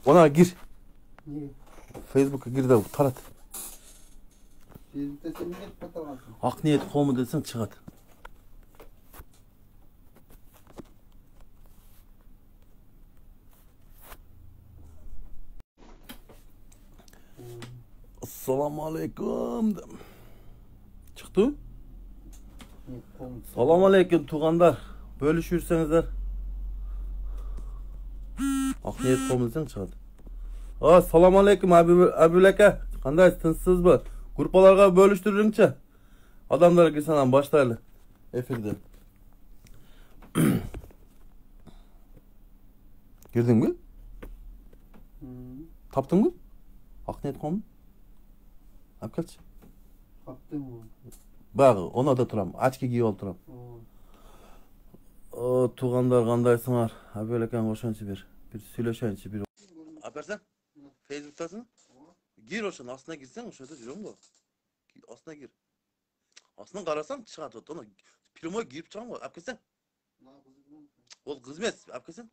Ona gir. Niye? Facebook'a gir de tarat. Facebook'ta sen ne fotoğrafın? Ak niyet komu desen çıkat. Assalamu alaikum. Çıktı. Assalamu alaikum tuğandar. Bölüşürseniz Ak niyet komu desen çıkat. Assalamu alaikum Abüleke. Qanday tinchsizmi? Gruppalarga bölüştürürümçe. Adamlara girsen başlayalım. Efirde. Girdin mi? Taptın mı? Ak niyet komu? Apkaç? Kaptın mı? Bak ona da turam. Açki giy oturam. O tuğandar qandaysыңар? Abüleken koşançı bir söyleşençi bir. Apersen? Facebook'tasın? Gir oşun aslına girsen oşada diyorum bu. Aslına gir. Aslına karasan çıkart onu. Primo girip çıkan mı? Apkaçsan? Ol kızmez. Apkaçsan?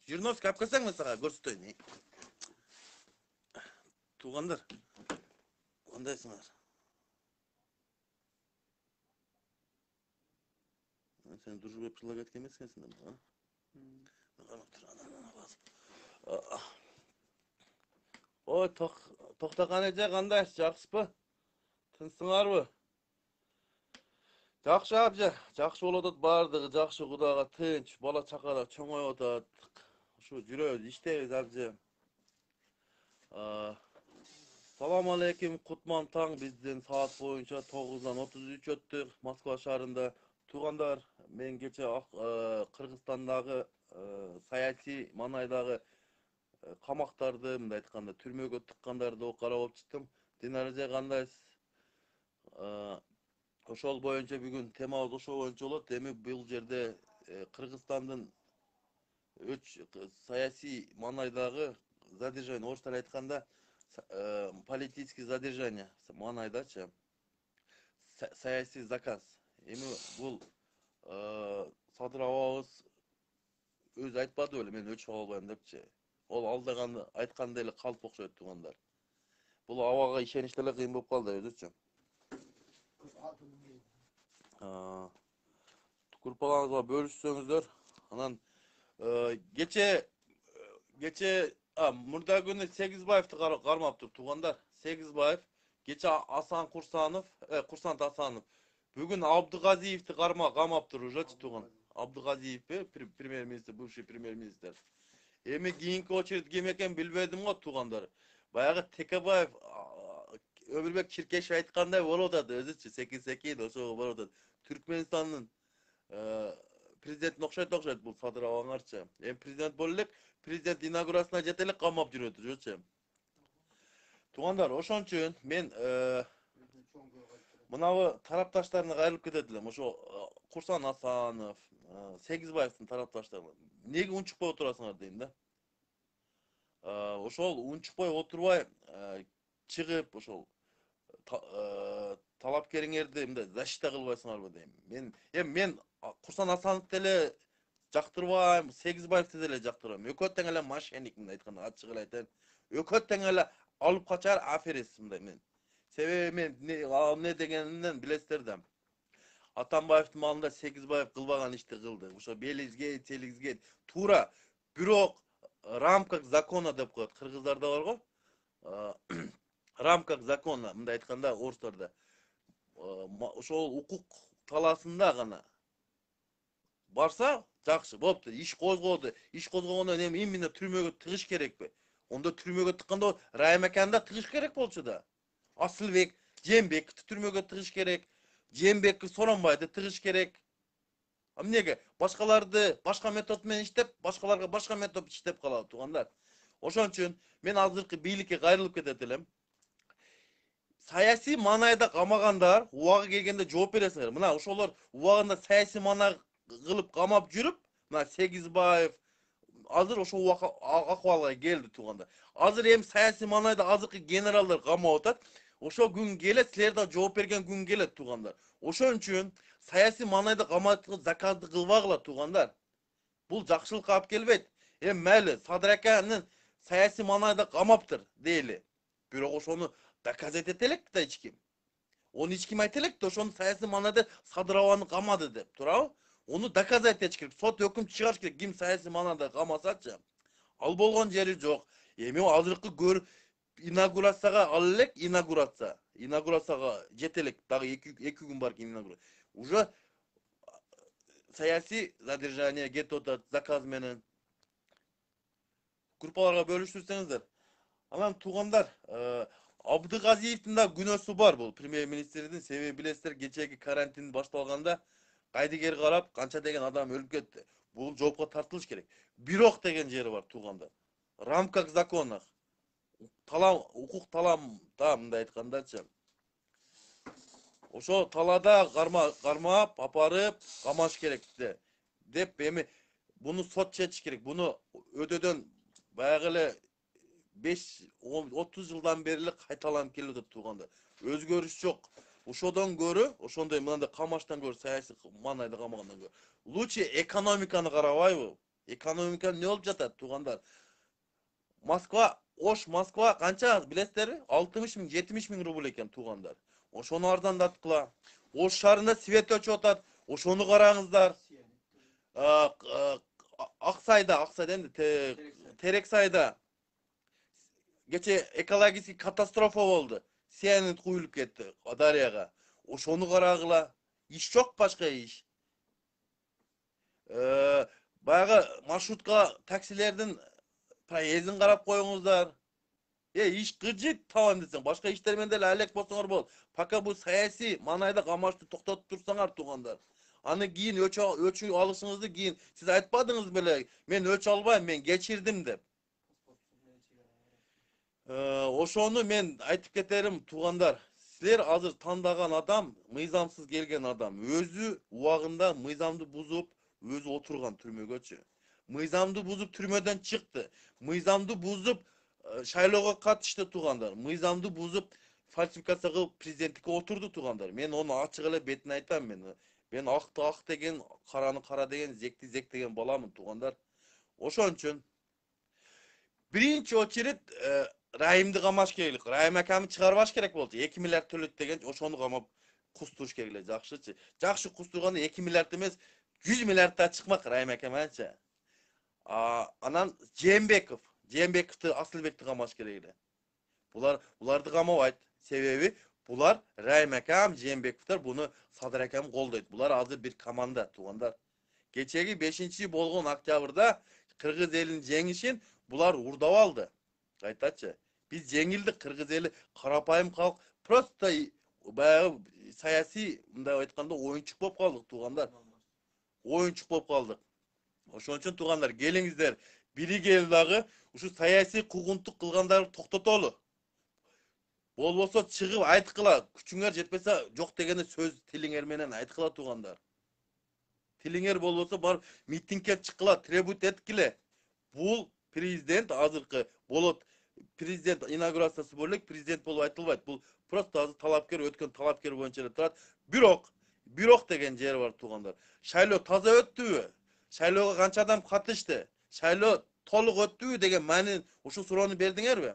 Jirinovski apkaçsan mesela görüstüyün. Tuğandar. Qandaysыңар? Sen duruşup предлагать келмескен да? Qarab tur adamdan basıp. Oy to'xtaqan eja qanday? Yaxshimi? Tinchsinglarmi? Yaxshi abja, yaxshi bo'ladi bardig'i, yaxshi Xudoga tinch, bola chaqalar cho'ng'ayotadi. Shu yuramiz, ishtaymiz abja. Assalomu alaykum, Qutman tang bizden saat boyunca 9'dan 33 o'tdi Moskva shahrida. Tuğandar, men kecha Qirg'izistondagi sayasi manaydagi qamoqlarni, bunday aytganda, turmaga tiqqanlarni qarab olib chiqdim. Dinaraja qandaysiz? Oşol boyunca bugün temamız oşol boyunca olur. Demek bu yerde Kırgızistan'dan 3 sayasi manaydağı zadержание, ortadan aytganda политический задержание manaydaçı. Sayasi zakaz. Emi bu Sadıravağız öz aytpады öyle, men ölçüp albayım depçi. Ol aldaganda aytkanda ele kalıp okşayt tuğanlar. Bu avaga işenişlerle kıyım bolup kaldı özüçü. Gruppalarınızla bölüşsöңүздөр. Anan geçe murda günü Segizbayev'ti karmaptır tuğandar. Segizbayev, geçe Hasan Kursanov, Kursant Hasanov. Bugün Abdugaziyev'ti karmaptır уже tuğan. Abdugaziyev premier minister, bывший premier minister. Emi kийинки очередь ким экен билбедим го туğandar. Баягы Текебаев Ömürbek Çirkeş aytkanday bolуп атат өзүчү секи ошого болуп атат. Türkmenistan'ın prezidentine okşayt bu Sadır Avangarça. Prezident boluk элек, prezident inaugurasına jetelek kamap жүрөт, жүрчү. Tuğandar, oşon үчүн men mınabı taraptaşlarına kayılıp ketет элем. Ошо Курсан Асанов, Сегизбаевдин taraptaşlarına. Неге унчукпай отурасыңар дейм да. Ошол унчукпай отурбай чыгып ошол талапкериңерди мындай защита кылбайсыңарбы дейм. Мен Курсан Асановду деле жактырбайм, Сегизбаевди деле жактырбайм. Өкөт тең эле мошенник мындай айтканда, ачык эле айтайын. Өкөт тең эле алып качар аферист мындай мен. Себеби мен не дегениnden билесиздер да. Атамбаевдин малында Сегизбаев кылбаган ишти кылды. Ошо белизге, телизге туура бирок рамках закона деп коет. Кыргыздарда бар го. Рамках закона, мындай айтканда орустарда. Ошол укук талаасында гана барса, жакшы болупту. Иш козгоду. Иш козгогондон именно түрмөгө тыгыш керекпи? Онда түрмөгө тыкканда раймаканда тыгыш керек болчу да. Асылбек, Жээнбековду түрмөгө тыгыш керек. Жээнбеков Соронбайды тыгыш керек. Эмнеге? Башкаларды башка метод менен иштеп, башкаларга башка метод иштеп калат тугандар. Ошон үчүн мен азыркы бийликке кайрылып кетет элем. Саясий манайда камагандар убагы келгенде жооп бересиңер. Мына ошолор убагында саясий мана кылып камап жүрүп, мына Сегизбаев азыр ошол акыбалга келди туганда. Азыр эми саясий манайда азыркы генералдар камап атат. Ошол күн келет, силер да жооп берген күн келет тугандар. Ошон үчүн саясий манайда каматып заказды кылбагыла тугандар. Бул жакшылыкка алып келбейт. Meyli Sadrekan'ın siyasi manada qamaptır deyli. Bирок ошону доказать этелек да эч ким. Onu hiç kim aytelek de ошону саясий манада Садырованы камады деп туурабы? Onu доказать этиш керек. Сот өкүм чыгарыш керек. Ким саясий манада камасачы. Ал болгон жери жок. Эми азыркы инаугурацияга ал элек инаугурацияга жетелек дагы 2 күн бар экен инаугурация. Уже саясий задержание кетип атат заказ менен. Группаларга бөлүштүрсөңүздөр. Анан туугандар, Абдыгазиевдин да күнөөсү бар бул премьер-министрдин. Себеби билесиздер, кечеги карантин башталганда кайдыгер карап канча деген адам өлүп кетти. Бул жоопко тартылыш керек. Бирок деген жери бар туугандар. В рамках закона укук таламда мындай айткандачы. Ошо талада кармап, апарып, камаш керек деп эми буну сот чечиш керек. Буну өтөдөн баягы эле 5-30 жылдан бери кайталанып келип турганда өзгөрүш жок. Ошодон көрө, ошондой мындай камаштан көрө, саясий манайда камагандан көрө. Лучше экономиканы карабайбы? Экономика не болуп жатат туугандар? Москва канча билесиздерби? 60 миң, 70 миң рубль экен туугандар. Ошону арзандаткыла. Ош шаарында свет өчүп атат. Ошону караңыздар. Аксайда эмне? Терексайда geçe ekologik katastrofa oldu. Siyanit kuyulup gitti Daryaga. Ошону карагыла. İş yok başka iş. Баягы маршрутка таксилердин проездин карап коюңуздар. Iş кыжыт табам десең, башка иштер менен деле алек болсоңор болот. Пока бул саясий манайда камашты токтотуп турсаңар туугандар. Аны кийин өчү алышыңызды кийин сиз айтпадыңыз беле, мен өчү албайм, мен кечирдим деп. Ошону мен айтып кетерим туугандар. Силер азыр тандаган адам мыйзамсыз келген адам. Өзү убагында мыйзамды бузуп, өзү отурган түрмөгөчү. Мыйзамды бузуп түрмөдөн чыкты. Мыйзамды бузуп шайлоого катышты туугандар. Мыйзамды бузуп фальсификация кылып президенттикке отурду туугандар. Мен ону ачык эле бетине айтам мен. Мен акты ак деген, караны кара деген, зекти зек деген баламын туугандар. Ошон үчүн биринчи очередь Rahimdi qamaş kerak. Rahim akamı çıkarbaş kerek boldu. 2 milyar төлөт деген ошону камап кустуруш керек эле, жакшычы. Жакшы кустурганда 2 миллиард эмес, 100 миллиардта чыкмак Rahim акам анча. Анан Жээнбековду Асылбекти камаш керек эле. Буларды камабайт. Себеби булар Rahim акам, Жээнбековдор буну Садыр акам колдойт. Булар азыр бир команда туугандар. Кечеги 5-чи болгон октябрда Кыргыз элин жеңишин булар урдап алды. Айтачы. Biz жеңилдик, Кыргыз эли карапайым калк, просто баягы саясий мындай айтканда оюнчук болуп калдык туугандар. Оюнчук болуп калдык. Ошон үчүн туугандар, келиңиздер, биригели дагы ушу саясий куугунтук кылгандарды токтотолу. Болбосо чыгып айткыла, күчүңөр жетпесе жок дегенде сөз тилиңер менен айткыла туугандар. Тилиңер болбосо бар митингге чыккыла, требут эткиле. Бул президент азыркы болот. Президент инаугурациясы болуп, президент болуп айтылбайт. Бул просто азыр талапкер өткөн талапкер боюнча эле турат. Бирок деген жери бар туугандар. Шайлоо таза өттүбү? Шайлоого канча адам катышты? Шайлоо толук өттүбү деген маанин ушул суроону бердиңерби?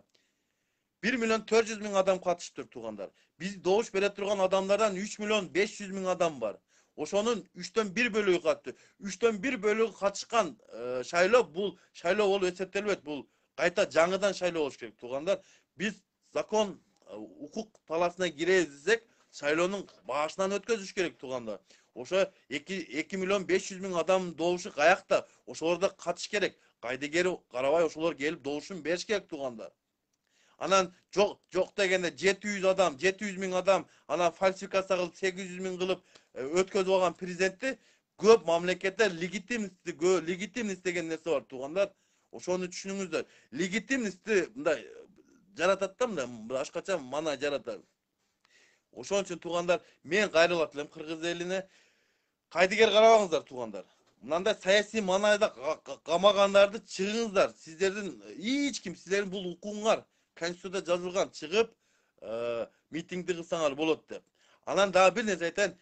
1.400.000 адам катышыптыр туугандар. Биз добуш бере турган адамдардан 3.500.000 адам бар. Ошонун 3төн 1 бөлүгү катты. 3төн 1 бөлүгү катышкан шайлоо бул шайлоо болуп эсептелбейт. Бул кайта жаңыдан шайлоо болуш керек туугандар. Биз закон укук таласына киребиз десек, шайлоонун башынан өткөзүш керек туугандар. Ошо 2.500.000 адам добушу каякта? Ошолорда катыш керек. Кайдыгери карабай ошолор келип добушун бериш керек туугандар. Анан жок дегенде 700.000 адам, анан фальсификация кылып 800.000 кылып өткөзүп алган президентти көп мамлекетте легитимность деген нерсе бар туугандар. Ошону түшүнүңүздөр. Легитимностьти мындай жаратат да, мындай башкача мана жаратат. Ошон үчүн туугандар, мен кайрылат элем Кыргыз элине. Кайдыгер карабаңыздар туугандар. Мынандай саясий манайда камагандарды чыгыңыздар. Сиздердин эч ким, сиздердин бул укугуңар Конституцияда жазылган, чыгып митингди кылсаңар болот деп. Анан дагы бир нерсе айтайын.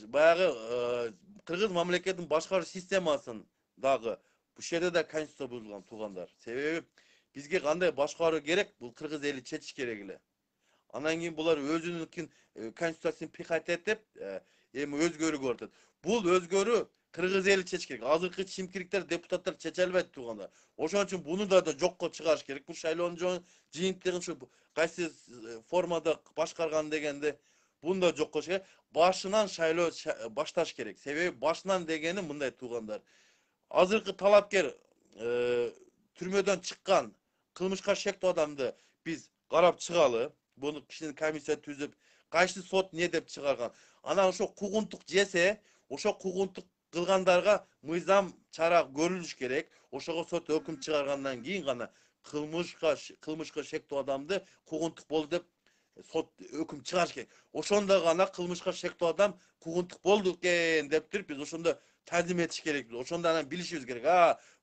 Баягы Кыргыз мамлекетинин башкаруу системасын дагы Bu şerde de konstitusiya buzulgan tuğanlar. Sebebi bizge kандай başkarуу керек, bu Kırgız eli çetiş керек эле. Анан кийин булар өзүнүн конституциясын пихать этип, эми өзгөрүүгө ортот. Бул өзгөрүү Кыргыз эли чечиш керек. Азыркы чимкириктер, депутаттар чече албайт туугандар. Ошон үчүн буну да жокко чыгарыш керек. Бул шайлоонун жыйынтыгын ушу кайсы формада башкарган дегенде буну да жокко чыгарып, башынан шайлоо башташ керек. Себеби башынан дегени мындай туугандар. Азыркы талапкер түрмөдөн чыккан кылмышка шектүү адамды биз карап чыгалы. Bunu kişinin komisya tüzüp kaçtı sot ne dep çıkargan. Ana ошо кугунтук жесе, ошо кугунтук кылгандарга мыйзам чара көрүлүш керек. Ошого сот өкүм чыгаргандан кийин гана кылмышка шектүү адамды кугунтук болду деп сот өкүм чыгарыш керек. Ошондо гана кылмышка шектүү адам кугунтук болду экен деп туруп биз ошондо тазим этиш керекпиз. Ошондо анан билишибиз керек.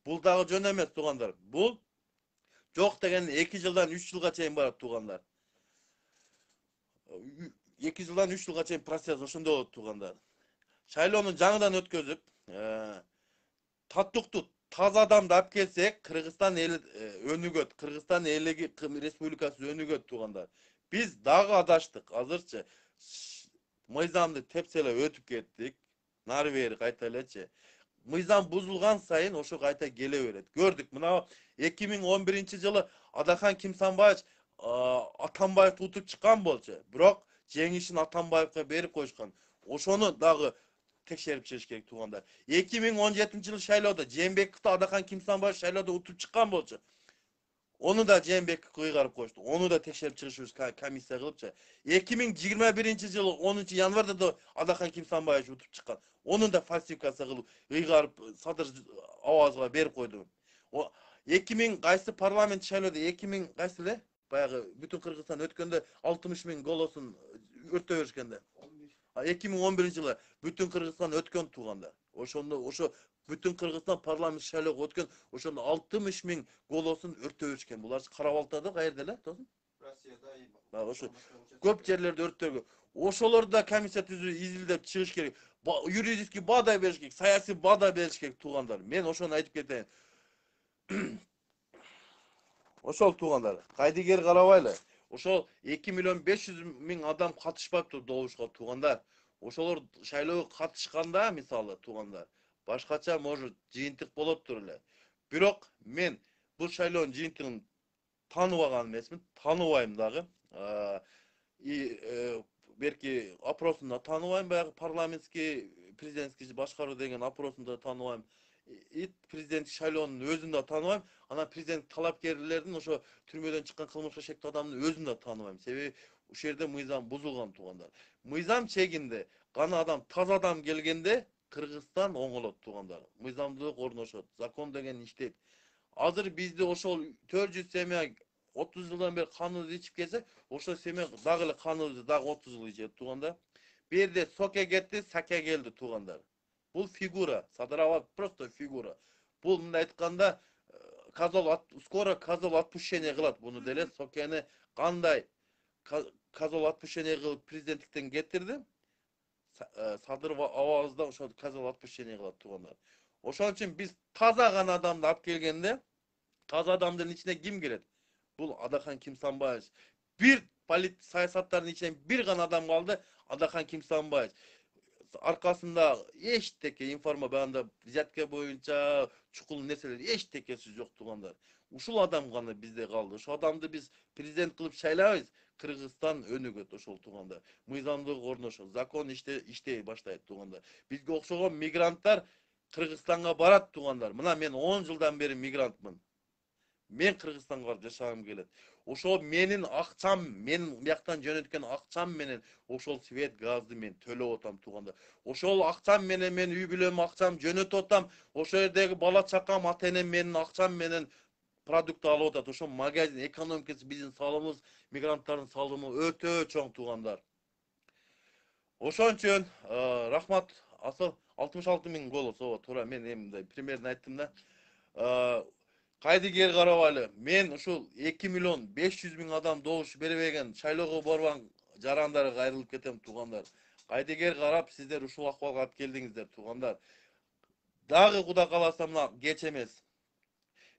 Бул дагы жөн эмес туугандар. Бул жок деген 2 жылдан 3 жылга чейин барат туугандар. 2 жылдан 3 жылга чейин процесс ошондой болот туугандар. Шайлоону жаңыдан өткөзүп, таттукту таза адамды алып келсек, Кыргызстан эли өнүгөт, Кыргызстан элиги республикасы өнүгөт туугандар. Биз дагы адаштык. Азырчы мыйзамды тепселеп өтүп кеттик. Нары бери кайта элечи. Мыйзам бузулган сайын ошо кайта келе берет. Көрдүк, мына 2011-жылы Адахан Кимсанбаевич Атамбаев утуп чыккан болчу. Бирок жеңишин Атамбаевга берип коюшкан. Ошону дагы текшерип чыгыш керек туугандар. 2017-жылы шайлоодо Жээнбековду Адахан Кимсанбаев шайлоодо утуп чыккан болчу. Onu da Жээнбеков кыйгарып коюшту. Onu da текшерип чыгышыбыз комиссия кылыпчы. 2021-жылы 10 январда да Адахан Кимсанбаевич утуп чыккан. Onu da фальсификация кылып, кыйгарып садыр авазга берип койду. 2000 кайсы парламент шайлоодо 2000 кайсы эле? Баягы бүтүн Кыргызстан өткөндө 60.000 голосун өртөп беришкенде. 2011-жылы бүтүн Кыргызстан өткөн туугандар. Ошо бүтүн Кыргызстан парламент шайлоого өткөн, ошондо 60.000 голосун өртөп беришкен. Булар Карабалтада каерде эле, тосын? Россияда. Ошо көп жерлерде өрттөргө. Ошолорду да комиссия түзүп изилдеп чыгыш керек. Юридический бада бериш керек, саясий бада бериш керек туугандар. Мен ошону айтып кетейин. Ошол туугандар, кайдыгер карабайлы. Ошол 2.500.000 адам катышпаптыр добушка туугандар. Ошолор шайлоого катышканда мисалы туугандар, башкача может жыйынтык болоптур эле. Бирок мен бул шайлоонун жыйынтыгын тааныбаган эмесмин, тааныбайм дагы. Берки опросунда тааныбайм, баягы парламентский, президентский башкаруу деген опросунда тааныбайм. Президент шайлоонун өзүн да тааныбайм. Анан президент талапкерлердин ошо түрмөдөн чыккан кылмышка шектүү адамдын өзүн да тааныбайм. Себеби ушул жерде мыйзам бузулган туугандар. Мыйзам чегинде гана адам, таза адам келгенде Кыргызстан оңолот туугандар. Мыйзамдуулук орношот, закон деген иштейт. Азыр бизде ошол 400 семья 30 жылдан бери каныбызды ичип келсе, ошол семья дагы эле каныбызды дагы 30 жыл ичет туугандар. Бу жерде соке кетти, саке келди туугандар. Бул фигура, Садырабад просто фигура. Бул мындай айтканда скоро козол отпущение кылат буну деле. Сокени кандай козол отпущение кылып президенттиктен кетирди. Садыров авазда ошол козол отпущение кылат туугандар. Ошон үчүн биз таза гана адамды алып келгенде, таза адамдын ичине ким кирет? Бул Адахан Кимсанбаевич. Бир саясаттардын ичинен бир гана адам калды, Адахан Кимсанбаевич. Аркасында эчтеке информация взятка боюнча чукул нерселер эчтекеси жок туугандар. Ушул адам гана бизде калды. Ошол адамды биз президент кылып шайлайбыз. Кыргызстан өнүгөт ошол туугандар. Мыйзамдуулук орношот, закон иштей баштайт туугандар. Бизге окшогон мигранттар Кыргызстанга барат туугандар. Мына мен 10 жылдан бери мигрантмын. Мен Кыргызстанга барып жашагым келет. Ошол менин акчам, мен бияктан жөнөткөн акчам менен ошол свет газды мен төлөп атам туугандар. Ошол акчам менен мен үй бүлөм акчам жөнөтүп атам. Ошол жердеги бала чакам, ата энем менин акчам менен продукт алып атат. Ошол магазин экономикасы биздин салымыбыз, мигранттардын салымы өтө чоң туугандар. Ошон үчүн рахмат. Асыл 66.000 голос, туура мен эми примерно айттым да. Кайдыгер карабайлы. Мен ушул 2.500.000 адам добуш бербеген, шайлоого барган жарандарга кайрылып кетем туугандар. Кайдыгер карап, сиздер ушул акыбалга алып келдиңиздер туугандар. Dagы Кудай кааласа мына кеч эмес.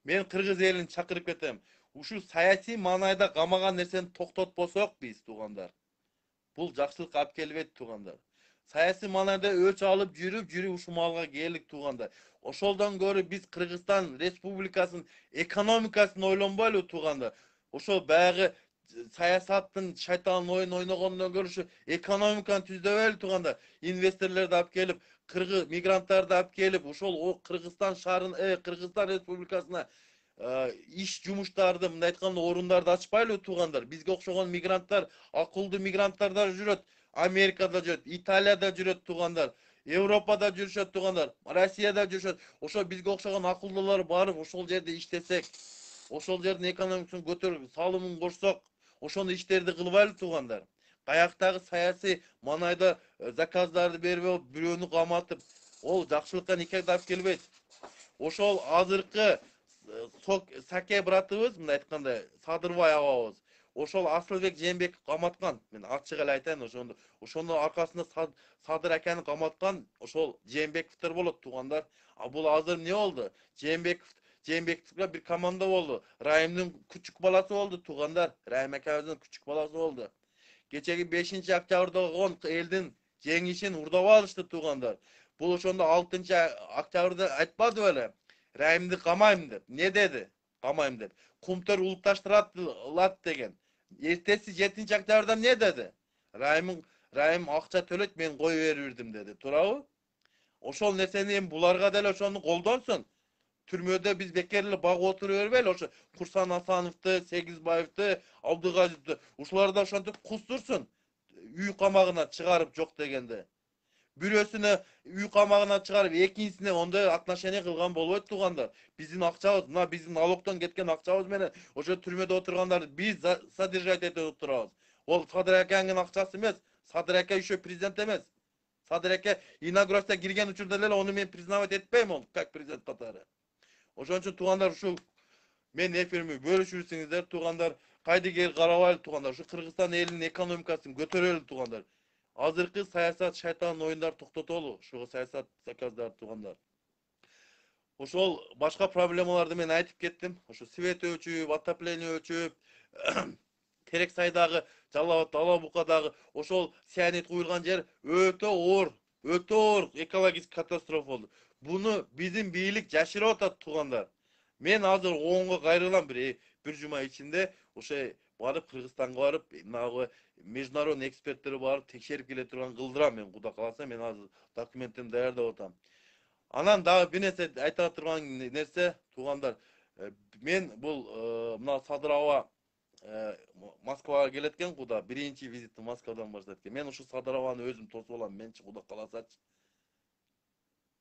Мен кыргыз элин чакырып кетем. Ушу саясий маанайда камаган нерсени токтотпосок биз туугандар. Бул жакшылыкка алып келбейт туугандар. Саясий маанайда өч алып жүрүп ушул маалга келдик туугандар. Ошолдон көрү биз Кыргызстан Республикасынын экономикасын ойлонбойлу туугандар. Ошол баягы саясаттын шайтан оюн ойногондон көрү ушу экономиканы түздөбөйлү туугандар. Инвесторлорду алып келип, кыргыз мигранттарды алып келип, ошол Кыргызстан шаарын, Кыргызстан Республикасына иш жумуштарды, мындай айтканда орундарды ачпайлы туугандар. Бизге окшогон мигранттар, акылдуу мигранттар да жүрөт. Америкада жүрөт, Италияда жүрөт туугандар. Европада жүрүшөт туугандар. Россияда жүрүшөт. Ошо бизге окшогон акылдуулар барып, ошол жерде иштесек, ошол жердин экономикасын көтөрүп, салымын кошсок, ошону иштерди кылбайлы туугандар. Каяктагы саясий маанайда заказдарды берип алып, бирөөнү каматып, ол жакшылыкка никак алып келбейт. Ошол азыркы Саке братыбыз, мындай айтканда, Садырбай агабыз. Ошол Асылбек Жээнбеков каматкан. Мен ачык эле айтайын, ошондо аркасында Садыр аканы каматкан, ошол Жээнбековдор болот туугандар. А бул азыр эмне болду? Жээнбековго бир команда болду. Райымдын күчүк баласы болду туугандар. Райым акабыздын күчүк баласы болду. Кечеги 5-октябрда болгон элдин жеңишин урдап алышты туугандар. Бул ошондо 6-октябрда айтпады беле? Райымды камайм деп. Не dedi? Камайм деп. Кумтөр улукташтырат деген. Эртеси 7-октябрда не dedi? Райым акча төлөйт, мен кой берирдим dedi. Туурабы? Ошол нерсени эми буларга деле ошону колдонсун. Түрмөдө биз бекер эле багып отура бербейли. Ошо Курсан Асановду, Сегизбаевди, Абдыгазиевди, ушуларды ошентип кустурсун. Үй камагына чыгарып жок дегенде. Бирөөсүнө үй камагына чыгарып, экинчисине ондой отношение кылган болбойт туугандар. Биздин акчабыз, мына биздин налогдон кеткен акчабыз менен ошо түрмөдө отургандарды биз содержать этип отурабыз. Ол Садыр акаңдын акчасы эмес. Садыр ака еще президент эмес. Садыр ака инаугурацияга кирген учурда эле ону мен признавать этпейм, ол как президент катары. Ошон үчүн туугандар, ушул мен эфиримди бөлүшүрсүңүздөр туугандар, кайдыгер карабайлы туугандар, ушу Кыргызстан элинин экономикасын көтөрөлү туугандар. Азыркы саясат шайтан оюндар токтотолу, ушул саясат заказдар туугандар. Ошол башка проблемаларды мен айтып кеттим. Ошо свет өчүп, отопление өчүп, Терек сайдагы, Жалал Абад, Ала Букадагы ошол сианид куюлган жер өтө оор экологический катастрофа болду. Буну биздин бийлик жашырып атат туугандар. Мен азыр оңго кайрылам бир жума ичинде ошо барып Кыргызстанга барып, мынагы международный эксперттер барып текшерип келе турган кылдырам мен, Кудай кааласа. Мен азыр документтерди даярдап атам. Анан дагы бир нерсе айта турган нерсе туугандар. Мен бул мына Садыр аба Москвага келет экен, Куда биринчи визитти Москвадан баштайт экен. Мен ушу Садыр абаны өзүм тосуп алам, менчи Кудай кааласачы.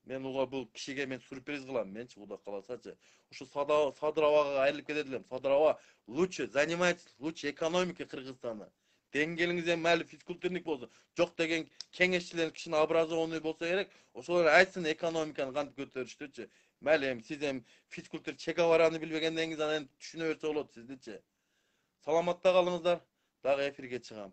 Мен уга бул кишиге мен сюрприз кылам, менчи Кудай кааласачы. Ушу Садыр абага айрылып кетет элем. Садыр аба лучше занимайтесь лучше экономикой Кыргызстана. Деңгээлиңиз эми майли физкультурник болсун, жок деген кеңешчилер кишини образованный болсо керек, ошолор айтсын экономиканы кантип көтөрүштүчү. Майли эми сиз эми физкультур Че Гевараны билбегендегиңиз анан түшүнө берсе болот сиздичи. Саламатта калыңыздар. Дагы эфирге чыгам.